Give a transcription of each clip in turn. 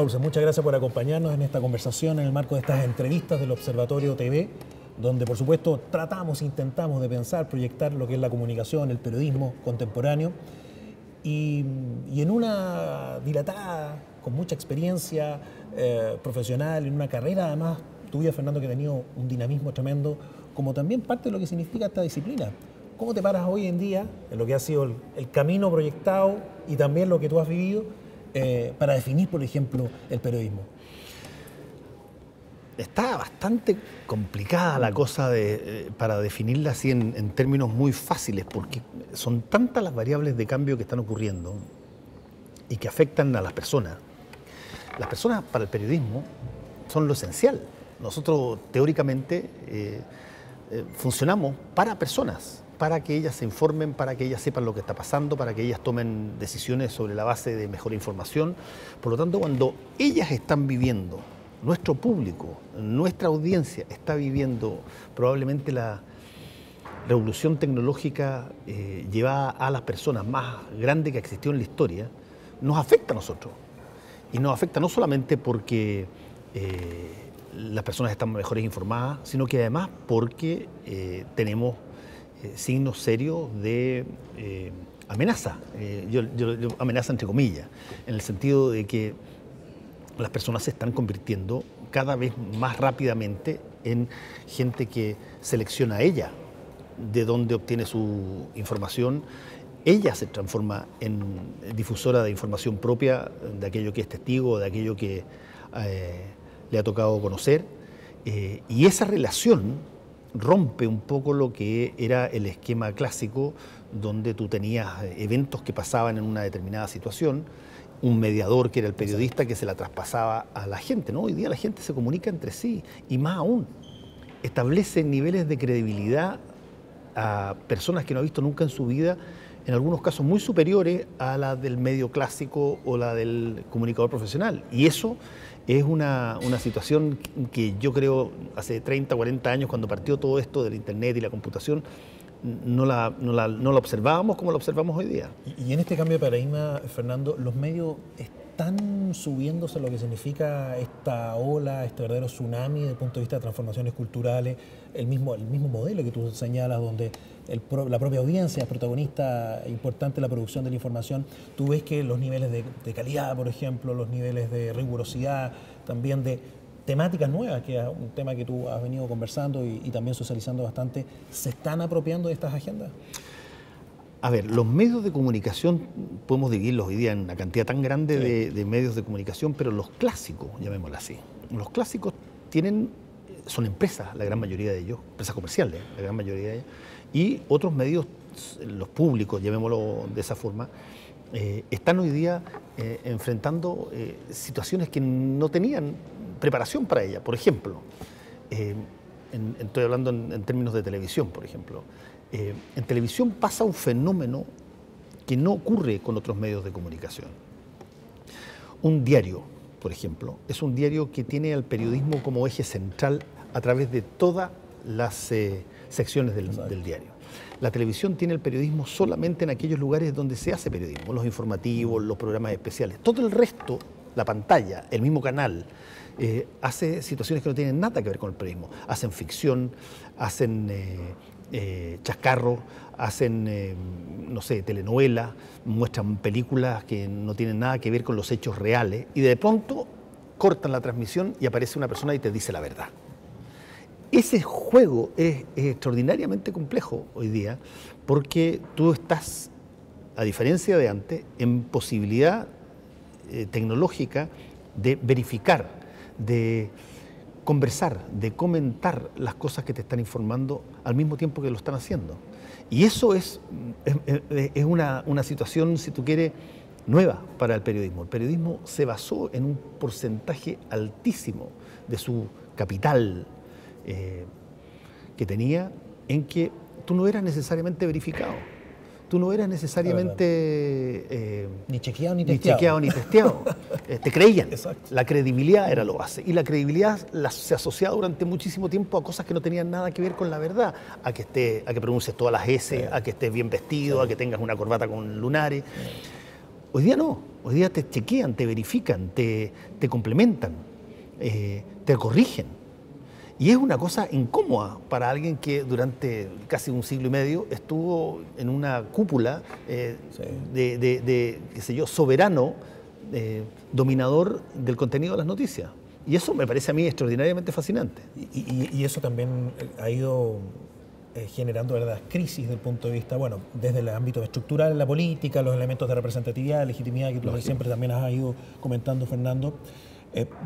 Paulsen, muchas gracias por acompañarnos en esta conversación en el marco de estas entrevistas del Observatorio TV, donde por supuesto intentamos de pensar, proyectar lo que es la comunicación, el periodismo contemporáneo, y en una dilatada, con mucha experiencia profesional, en una carrera además tuya, Fernando, que ha tenido un dinamismo tremendo, como también parte de lo que significa esta disciplina. ¿Cómo te paras hoy en día en lo que ha sido el camino proyectado y también lo que tú has vivido para definir, por ejemplo, el periodismo? Está bastante complicada la cosa para definirla así en términos muy fáciles, porque son tantas las variables de cambio que están ocurriendo y que afectan a las personas. Las personas para el periodismo son lo esencial. Nosotros teóricamente funcionamos para personas, para que ellas se informen, para que ellas sepan lo que está pasando, para que ellas tomen decisiones sobre la base de mejor información. Por lo tanto, cuando ellas están viviendo, nuestro público, nuestra audiencia está viviendo probablemente la revolución tecnológica llevada a las personas más grande que existió en la historia, nos afecta a nosotros. Y nos afecta no solamente porque las personas están mejor informadas, sino que además porque tenemos signos serios de amenaza, yo amenaza entre comillas, en el sentido de que las personas se están convirtiendo cada vez más rápidamente en gente que selecciona ella de dónde obtiene su información. Ella se transforma en difusora de información propia, de aquello que es testigo, de aquello que le ha tocado conocer, y esa relación rompe un poco lo que era el esquema clásico, donde tú tenías eventos que pasaban en una determinada situación, un mediador que era el periodista que se la traspasaba a la gente, ¿no? Hoy día la gente se comunica entre sí y más aún, establece niveles de credibilidad a personas que no ha visto nunca en su vida, en algunos casos muy superiores a la del medio clásico o la del comunicador profesional. Y eso es una situación que yo creo hace 30, 40 años, cuando partió todo esto del internet y la computación, no la observábamos como la observamos hoy día. Y en este cambio de paradigma, Fernando, los medios están subiéndose a lo que significa esta ola, este verdadero tsunami desde el punto de vista de transformaciones culturales, el mismo modelo que tú señalas, donde la propia audiencia es protagonista importante en la producción de la información. Tú ves que los niveles de calidad, por ejemplo, los niveles de rigurosidad, también de temáticas nuevas, que es un tema que tú has venido conversando y también socializando bastante, ¿se están apropiando de estas agendas? A ver, los medios de comunicación, podemos dividirlos hoy día en una cantidad tan grande de medios de comunicación, pero los clásicos, llamémoslo así, los clásicos son empresas, la gran mayoría de ellos, empresas comerciales, la gran mayoría de ellas, y otros medios, los públicos, llamémoslo de esa forma, están hoy día enfrentando situaciones que no tenían preparación para ella. Por ejemplo, estoy hablando en términos de televisión, por ejemplo. En televisión pasa un fenómeno que no ocurre con otros medios de comunicación. Un diario, por ejemplo, es un diario que tiene al periodismo como eje central a través de todas las secciones del diario. La televisión tiene el periodismo solamente en aquellos lugares donde se hace periodismo, los informativos, los programas especiales. Todo el resto, la pantalla, el mismo canal, hace situaciones que no tienen nada que ver con el periodismo. Hacen ficción, hacen chascarros, hacen, no sé, telenovelas, muestran películas que no tienen nada que ver con los hechos reales y de pronto cortan la transmisión y aparece una persona y te dice la verdad. Ese juego es extraordinariamente complejo hoy día porque tú estás, a diferencia de antes, en posibilidad tecnológica de verificar, de conversar, de comentar las cosas que te están informando al mismo tiempo que lo están haciendo. Y eso es una situación, si tú quieres, nueva para el periodismo. El periodismo se basó en un porcentaje altísimo de su capital que tenía en que tú no eras necesariamente verificado. Tú no eras necesariamente ni chequeado ni testeado. Te creían. Exacto. La credibilidad era lo base. Y la credibilidad se asociaba durante muchísimo tiempo a cosas que no tenían nada que ver con la verdad. A que pronuncies todas las S, a que estés bien vestido, a que tengas una corbata con lunares. Hoy día no. Hoy día te chequean, te verifican, te complementan, te corrigen. Y es una cosa incómoda para alguien que durante casi un siglo y medio estuvo en una cúpula qué sé yo, soberano, dominador del contenido de las noticias. Y eso me parece a mí extraordinariamente fascinante. Y eso también ha ido generando verdaderas crisis desde el punto de vista, bueno, desde el ámbito estructural en la política, los elementos de representatividad, legitimidad, que siempre también has ido comentando, Fernando.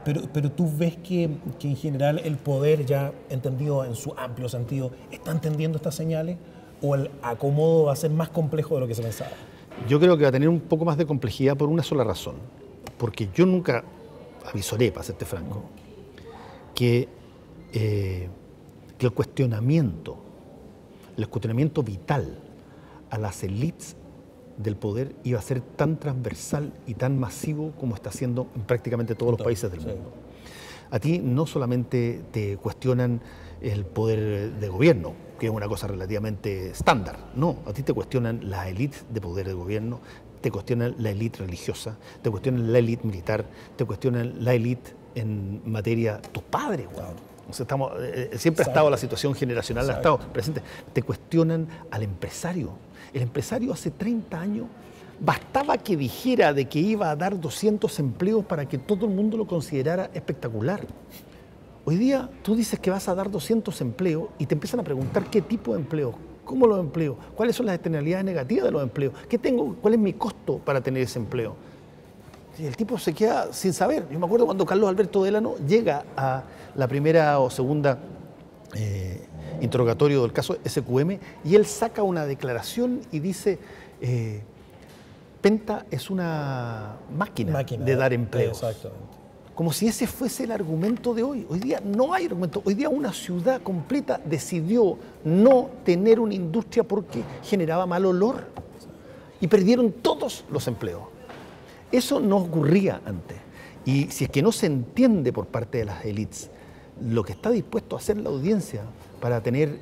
Pero tú ves que en general el poder, ya entendido en su amplio sentido, ¿está entendiendo estas señales o el acomodo va a ser más complejo de lo que se pensaba? Yo creo que va a tener un poco más de complejidad por una sola razón. Porque yo nunca avisoré, para serte franco, que el cuestionamiento vital a las élites del poder iba a ser tan transversal y tan masivo como está siendo en prácticamente todos los países del mundo. A ti no solamente te cuestionan el poder de gobierno, que es una cosa relativamente estándar, no, a ti te cuestionan las élites de poder de gobierno, te cuestionan la élite religiosa, te cuestionan la élite militar, te cuestionan la élite en materia, tus padres, wow. O sea, siempre ha estado la situación generacional, ha estado presente. Te cuestionan al empresario. El empresario hace 30 años bastaba que dijera de que iba a dar 200 empleos para que todo el mundo lo considerara espectacular. Hoy día tú dices que vas a dar 200 empleos y te empiezan a preguntar qué tipo de empleos, cómo los empleos, cuáles son las externalidades negativas de los empleos, cuál es mi costo para tener ese empleo. Y el tipo se queda sin saber. Yo me acuerdo cuando Carlos Alberto Delano llega a la primera o segunda interrogatorio del caso SQM y él saca una declaración y dice Penta es una máquina de dar empleos. Exactamente. Como si ese fuese el argumento de hoy. Hoy día no hay argumento. Hoy día una ciudad completa decidió no tener una industria porque generaba mal olor y perdieron todos los empleos. Eso no ocurría antes. Y si es que no se entiende por parte de las élites lo que está dispuesto a hacer la audiencia para tener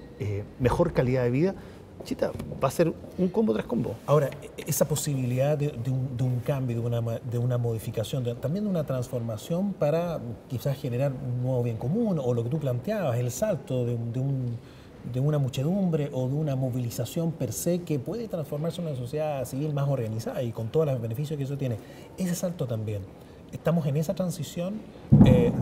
mejor calidad de vida, chita, va a ser un combo tras combo. Ahora, esa posibilidad de un cambio, de una modificación, también de una transformación para quizás generar un nuevo bien común, o lo que tú planteabas, el salto de una muchedumbre o de una movilización per se que puede transformarse en una sociedad civil más organizada y con todos los beneficios que eso tiene. Ese salto también. Estamos en esa transición,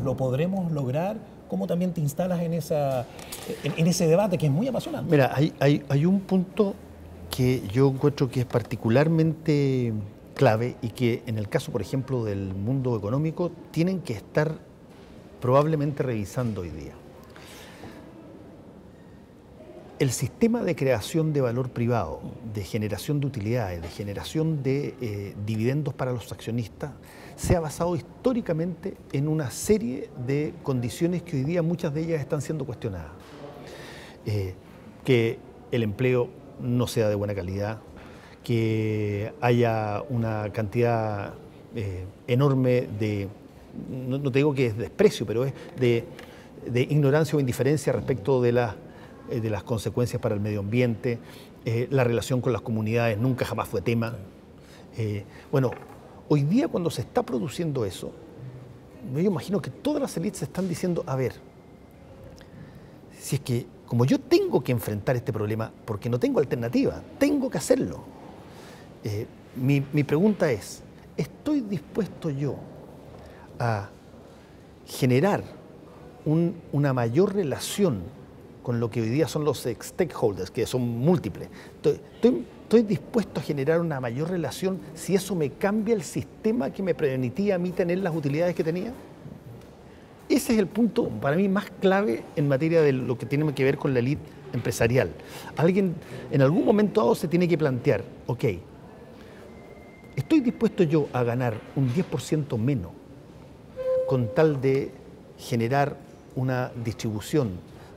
lo podremos lograr. ¿Cómo también te instalas en ese debate que es muy apasionante? Mira, hay un punto que yo encuentro que es particularmente clave y que en el caso, por ejemplo, del mundo económico, tienen que estar probablemente revisando hoy día. El sistema de creación de valor privado, de generación de utilidades, de generación de dividendos para los accionistas, se ha basado históricamente en una serie de condiciones que hoy día muchas de ellas están siendo cuestionadas. Que el empleo no sea de buena calidad, que haya una cantidad enorme de, no te digo que es desprecio, pero es de ignorancia o indiferencia respecto de las consecuencias para el medio ambiente, la relación con las comunidades nunca jamás fue tema. Bueno, hoy día cuando se está produciendo eso, yo imagino que todas las élites están diciendo, a ver, si es que como yo tengo que enfrentar este problema porque no tengo alternativa, tengo que hacerlo. Mi pregunta es, ¿estoy dispuesto yo a generar una mayor relación con lo que hoy día son los stakeholders, que son múltiples? ¿Estoy dispuesto a generar una mayor relación si eso me cambia el sistema que me permitía a mí tener las utilidades que tenía? Ese es el punto para mí más clave en materia de lo que tiene que ver con la élite empresarial. Alguien en algún momento dado se tiene que plantear, ok, ¿estoy dispuesto yo a ganar un 10% menos con tal de generar una distribución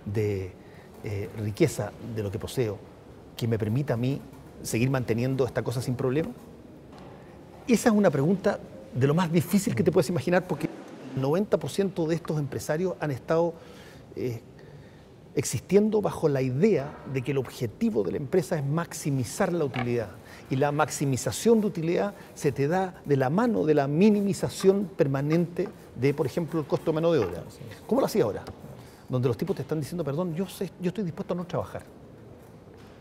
de riqueza de lo que poseo que me permita a mí seguir manteniendo esta cosa sin problema? Esa es una pregunta de lo más difícil que te puedes imaginar, porque el 90% de estos empresarios han estado existiendo bajo la idea de que el objetivo de la empresa es maximizar la utilidad. Y la maximización de utilidad se te da de la mano de la minimización permanente de, por ejemplo, el costo de mano de obra. ¿Cómo lo hacía ahora? Donde los tipos te están diciendo, perdón, yo estoy dispuesto a no trabajar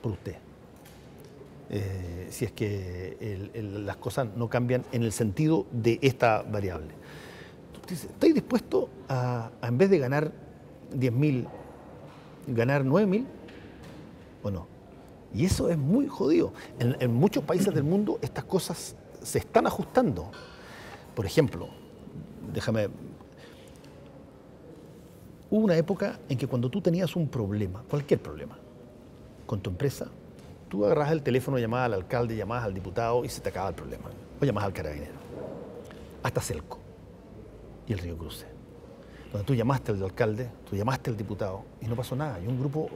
por usted. Si es que las cosas no cambian en el sentido de esta variable. Tú dices, ¿estoy dispuesto a en vez de ganar 10.000, ganar 9.000 o no? Y eso es muy jodido. En muchos países del mundo estas cosas se están ajustando. Por ejemplo, hubo una época en que cuando tú tenías un problema, cualquier problema, con tu empresa, tú agarrabas el teléfono, llamabas al alcalde, llamabas al diputado y se te acababa el problema. O llamabas al carabinero. Hasta Celco y el Río Cruce. Donde tú llamaste al alcalde, tú llamaste al diputado y no pasó nada. Y un grupo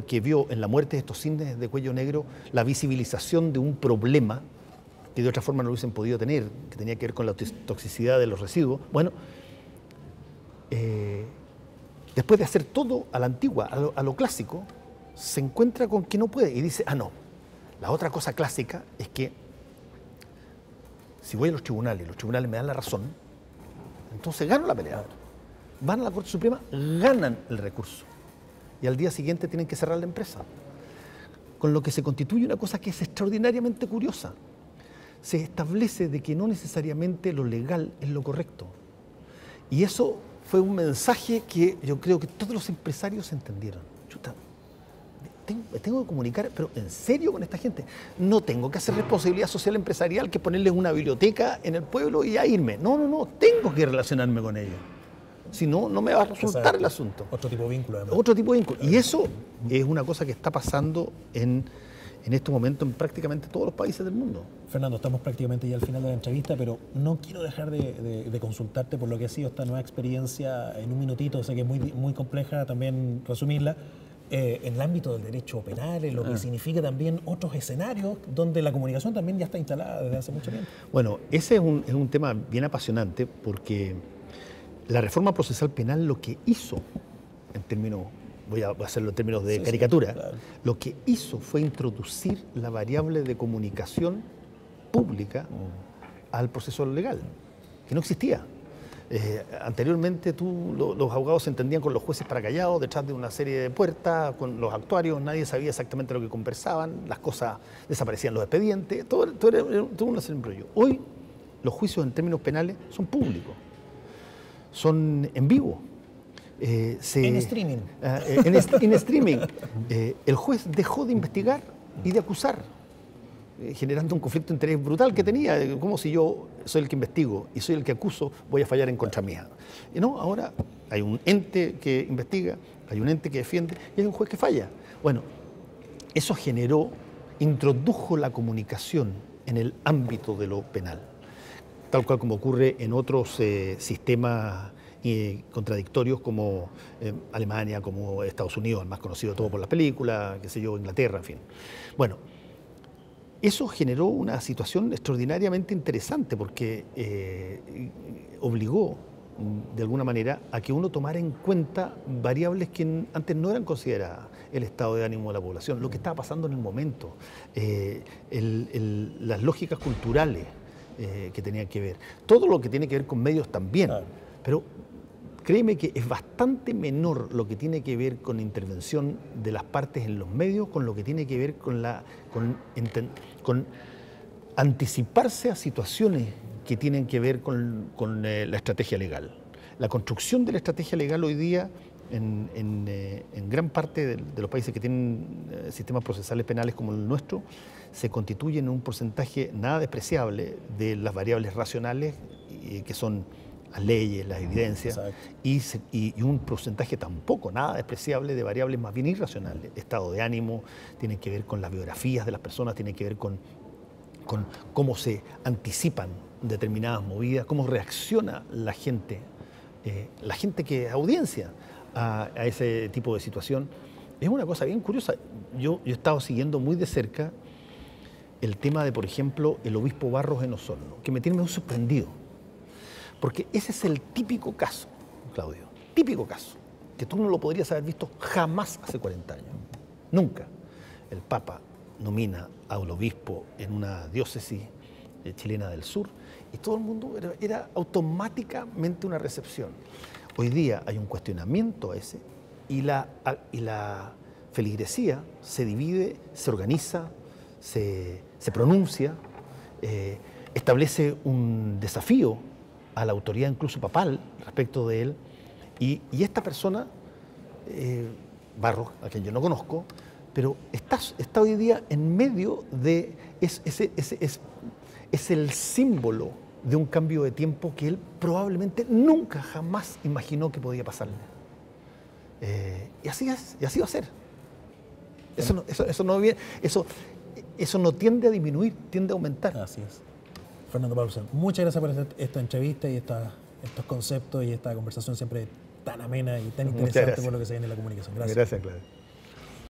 que vio en la muerte de estos cisnes de cuello negro la visibilización de un problema que de otra forma no lo hubiesen podido tener, que tenía que ver con la toxicidad de los residuos. Bueno, después de hacer todo a la antigua, a lo clásico, se encuentra con que no puede y dice, no, la otra cosa clásica es que si voy a los tribunales y los tribunales me dan la razón, entonces gano la pelea. Van a la Corte Suprema, ganan el recurso y al día siguiente tienen que cerrar la empresa. Con lo que se constituye una cosa que es extraordinariamente curiosa. Se establece de que no necesariamente lo legal es lo correcto. Y eso fue un mensaje que yo creo que todos los empresarios entendieron. Chuta, tengo que comunicar, pero en serio con esta gente. No tengo que hacer responsabilidad social empresarial, que ponerles una biblioteca en el pueblo y a irme. No, tengo que relacionarme con ellos. Si no, no me va a resultar el asunto. Otro tipo de vínculo, además. Otro tipo de vínculo. Y eso es una cosa que está pasando en este momento en prácticamente todos los países del mundo. Fernando, estamos prácticamente ya al final de la entrevista, pero no quiero dejar de consultarte por lo que ha sido esta nueva experiencia en un minutito. Sé que es muy compleja también resumirla. En el ámbito del derecho penal, en lo que significa también otros escenarios donde la comunicación también ya está instalada desde hace mucho tiempo. Bueno, ese es un tema bien apasionante porque la reforma procesal penal lo que hizo, en términos, voy a hacerlo en términos de caricatura, claro, lo que hizo fue introducir la variable de comunicación pública al proceso legal, que no existía. Anteriormente los abogados se entendían con los jueces para callados, detrás de una serie de puertas, con los actuarios, nadie sabía exactamente lo que conversaban, las cosas desaparecían los expedientes, todo era un embrollo. Hoy los juicios en términos penales son públicos, son en vivo. En streaming. En streaming. El juez dejó de investigar y de acusar, generando un conflicto de interés brutal que tenía. Como si yo soy el que investigo y soy el que acuso, voy a fallar en contra mía. Y no, ahora hay un ente que investiga, hay un ente que defiende y hay un juez que falla. Bueno, eso introdujo la comunicación en el ámbito de lo penal, tal cual como ocurre en otros sistemas contradictorios como Alemania, como Estados Unidos, el más conocido de todo por las películas, qué sé yo, Inglaterra, en fin. Bueno, eso generó una situación extraordinariamente interesante porque obligó, de alguna manera, a que uno tomara en cuenta variables que antes no eran consideradas: el estado de ánimo de la población, lo que estaba pasando en el momento, las lógicas culturales que tenían que ver, todo lo que tiene que ver con medios también. Pero créeme que es bastante menor lo que tiene que ver con intervención de las partes en los medios con lo que tiene que ver con anticiparse a situaciones que tienen que ver con la estrategia legal. La construcción de la estrategia legal hoy día en gran parte de los países que tienen sistemas procesales penales como el nuestro se constituye en un porcentaje nada despreciable de las variables racionales que son las leyes, las evidencias, y un porcentaje tampoco nada despreciable de variables más bien irracionales. Estado de ánimo, tiene que ver con las biografías de las personas, tiene que ver con cómo se anticipan determinadas movidas, cómo reacciona la gente que es audiencia a ese tipo de situación. Es una cosa bien curiosa. Yo he estado siguiendo muy de cerca el tema de, por ejemplo, el obispo Barros en Osorno, que me tiene muy sorprendido. Porque ese es el típico caso, Claudio, típico caso, que tú no lo podrías haber visto jamás hace 40 años. Nunca. El Papa nomina a un obispo en una diócesis chilena del sur y todo el mundo era automáticamente una recepción. Hoy día hay un cuestionamiento a ese y la feligresía se divide, se organiza, se pronuncia, establece un desafío a la autoridad incluso papal respecto de él y esta persona, Barros, a quien yo no conozco, pero está hoy día en medio de... Es el símbolo de un cambio de tiempo que él probablemente nunca jamás imaginó que podía pasarle. Y así es, y así va a ser. Eso no tiende a disminuir, tiende a aumentar. Así es. Fernando Paulsen, muchas gracias por esta entrevista y estos conceptos y esta conversación siempre tan amena y tan interesante por lo que se viene en la comunicación. Gracias. Gracias, Claudio.